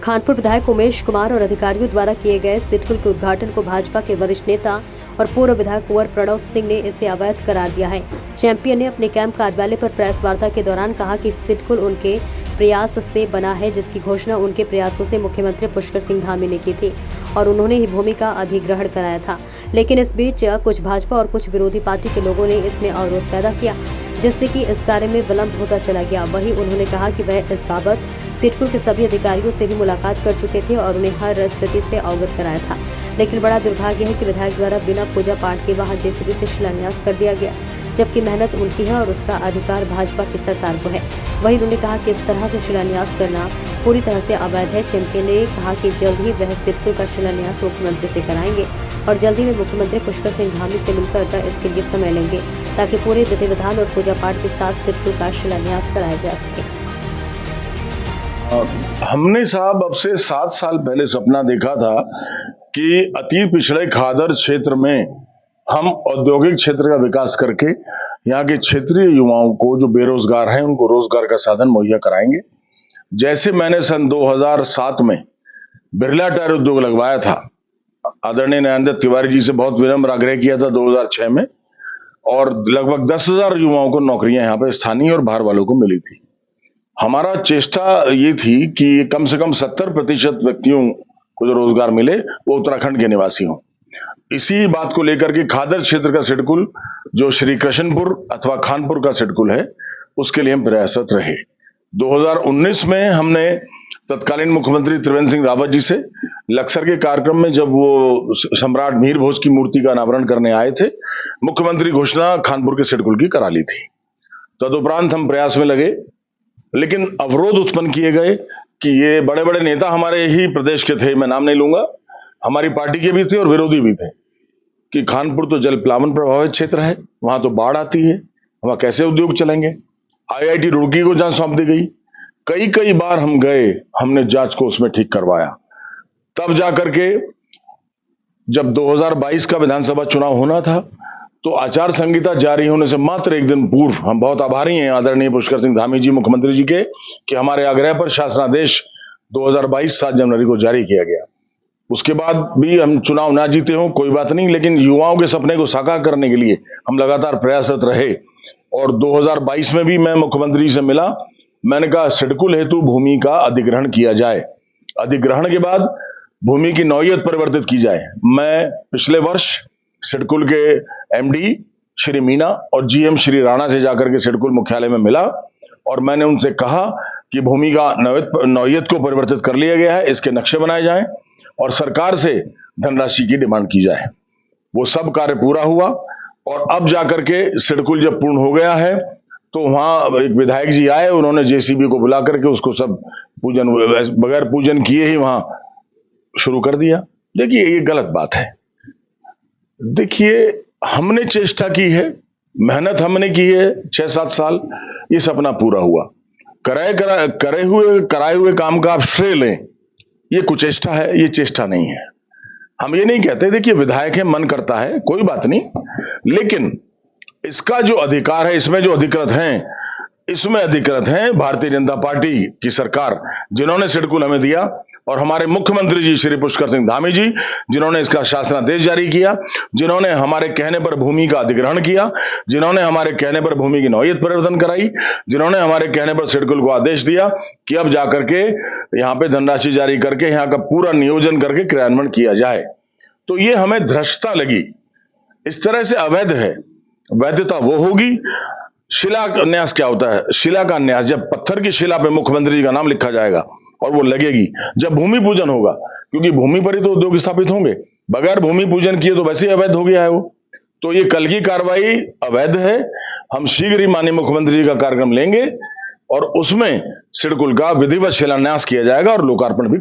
खानपुर विधायक उमेश कुमार और अधिकारियों द्वारा किए गए सिडकुल के उद्घाटन को भाजपा के वरिष्ठ नेता और पूर्व विधायक कुंवर प्रणव सिंह ने इसे अवैध करार दिया है। चैंपियन ने अपने कैंप कार्यालय पर प्रेस वार्ता के दौरान कहा कि सिडकुल उनके प्रयास से बना है, जिसकी घोषणा उनके प्रयासों से मुख्यमंत्री पुष्कर सिंह धामी ने की थी और उन्होंने ही भूमि का अधिग्रहण कराया था। लेकिन इस बीच कुछ भाजपा और कुछ विरोधी पार्टी के लोगों ने इसमें अवरोध पैदा किया, जिससे कि इस कार्य में विलंब होता चला गया। वहीं उन्होंने कहा कि वह इस बाबत सिडकुल के सभी अधिकारियों से भी मुलाकात कर चुके थे और उन्हें हर स्थिति से अवगत कराया था। लेकिन बड़ा दुर्भाग्य है कि विधायक द्वारा बिना पूजा पाठ के वहां जेसीबी से शिलान्यास कर दिया गया, जबकि मेहनत उनकी है और उसका अधिकार भाजपा की सरकार को है। वहीं उन्होंने कहा कि इस तरह से शिलान्यास करना पूरी तरह से अवैध है। चैंपियन ने कहा कि जल्द ही वह सिडकुल का शिलान्यास मुख्यमंत्री से कराएंगे और जल्द ही में मुख्यमंत्री पुष्कर सिंह धामी से मिलकर इसके लिए समय लेंगे, ताकि पूरे विधि विधान और पूजा पाठ के साथ सिडकुल का शिलान्यास कराया जा सके। हमने साहब अब से 7 साल पहले सपना देखा था कि अति पिछड़े खादर क्षेत्र में हम औद्योगिक क्षेत्र का विकास करके यहाँ के क्षेत्रीय युवाओं को जो बेरोजगार हैं उनको रोजगार का साधन मुहैया कराएंगे। जैसे मैंने सन 2007 में बिरला टायर उद्योग लगवाया था, आदरणीय नरेंद्र तिवारी जी से बहुत विनम्र आग्रह किया था 2006 में, और लगभग 10,000 युवाओं को नौकरियां यहाँ पे स्थानीय और बाहर वालों को मिली थी। हमारा चेष्टा ये थी कि कम से कम 70% व्यक्तियों को जो रोजगार मिले वो उत्तराखंड के निवासी हों। इसी बात को लेकर के खादर क्षेत्र का सिडकुल जो श्री कृष्णपुर अथवा खानपुर का सिडकुल है, उसके लिए हम प्रयासरत रहे। 2019 में हमने तत्कालीन मुख्यमंत्री त्रिवेंद्र सिंह रावत जी से लक्सर के कार्यक्रम में, जब वो सम्राट मीर भोज की मूर्ति का अनावरण करने आए थे, मुख्यमंत्री घोषणा खानपुर के सिडकुल की करा ली थी। तदुपरांत हम प्रयास में लगे, लेकिन अवरोध उत्पन्न किए गए कि ये बड़े बड़े नेता हमारे ही प्रदेश के थे, मैं नाम नहीं लूंगा, हमारी पार्टी के भी थे और विरोधी भी थे, कि खानपुर तो जल प्लावन प्रभावित क्षेत्र है, वहां तो बाढ़ आती है, वहां कैसे उद्योग चलेंगे। IIT रुड़की को जहां सौंप दी गई, कई बार हम गए, हमने जांच को उसमें ठीक करवाया। तब जाकर के जब 2022 का विधानसभा चुनाव होना था, तो आचार संहिता जारी होने से मात्र एक दिन पूर्व हम बहुत आभारी हैं आदरणीय पुष्कर सिंह धामी जी मुख्यमंत्री जी के, कि हमारे आग्रह पर शासनादेश 2022 7 जनवरी को जारी किया गया। उसके बाद भी हम चुनाव ना जीते हों कोई बात नहीं, लेकिन युवाओं के सपने को साकार करने के लिए हम लगातार प्रयासरत रहे। और 2022 में भी मैं मुख्यमंत्री जी से मिला, मैंने कहा सिडकुल हेतु भूमि का अधिग्रहण किया जाए, अधिग्रहण के बाद भूमि की नौयत परिवर्तित की जाए। मैं पिछले वर्ष सिडकुल के MD श्री मीना और GM श्री राणा से जाकर के सिडकुल मुख्यालय में मिला और मैंने उनसे कहा कि भूमि का नौयत को परिवर्तित कर लिया गया है, इसके नक्शे बनाए जाएं और सरकार से धनराशि की डिमांड की जाए। वो सब कार्य पूरा हुआ और अब जाकर के सिडकुल जब पूर्ण हो गया है, तो वहां एक विधायक जी आए, उन्होंने JCB को बुला करके उसको सब पूजन बगैर पूजन किए ही वहां शुरू कर दिया। देखिए ये गलत बात है। देखिए हमने चेष्टा की है, मेहनत हमने की है 6-7 साल, ये सपना पूरा हुआ। कराए हुए काम का आप श्रेय लें, ये कुचेष्टा है, ये चेष्टा नहीं है। हम ये नहीं कहते, देखिए विधायक है, मन करता है, कोई बात नहीं, लेकिन इसका जो अधिकार है, इसमें जो अधिकृत हैं, इसमें अधिकृत हैं भारतीय जनता पार्टी की सरकार, जिन्होंने सिडकुल हमें दिया, और हमारे मुख्यमंत्री जी श्री पुष्कर सिंह धामी जी, जिन्होंने इसका शासनादेश जारी किया, जिन्होंने हमारे कहने पर भूमि का अधिग्रहण किया, जिन्होंने हमारे कहने पर भूमि की नौयत परिवर्तन कराई, जिन्होंने हमारे कहने पर सिडकुल को आदेश दिया कि अब जाकर के यहाँ पे धनराशि जारी करके यहाँ का पूरा नियोजन करके क्रियान्वयन किया जाए। तो ये हमें धृष्टता लगी, इस तरह से अवैध है। वैधता वो होगी, शिलान्यास क्या होता है? शिला का न्यास, जब पत्थर की शिला पे मुख्यमंत्री जी का नाम लिखा जाएगा और वो लगेगी, जब भूमि पूजन होगा, क्योंकि भूमि पर ही तो उद्योग स्थापित होंगे, बगैर भूमि पूजन किए तो वैसे ही अवैध हो गया है वो। तो ये कल की कार्रवाई अवैध है। हम शीघ्र ही माननीय मुख्यमंत्री जी का कार्यक्रम लेंगे और उसमें सिडकुल का विधिवत शिलान्यास किया जाएगा और लोकार्पण भी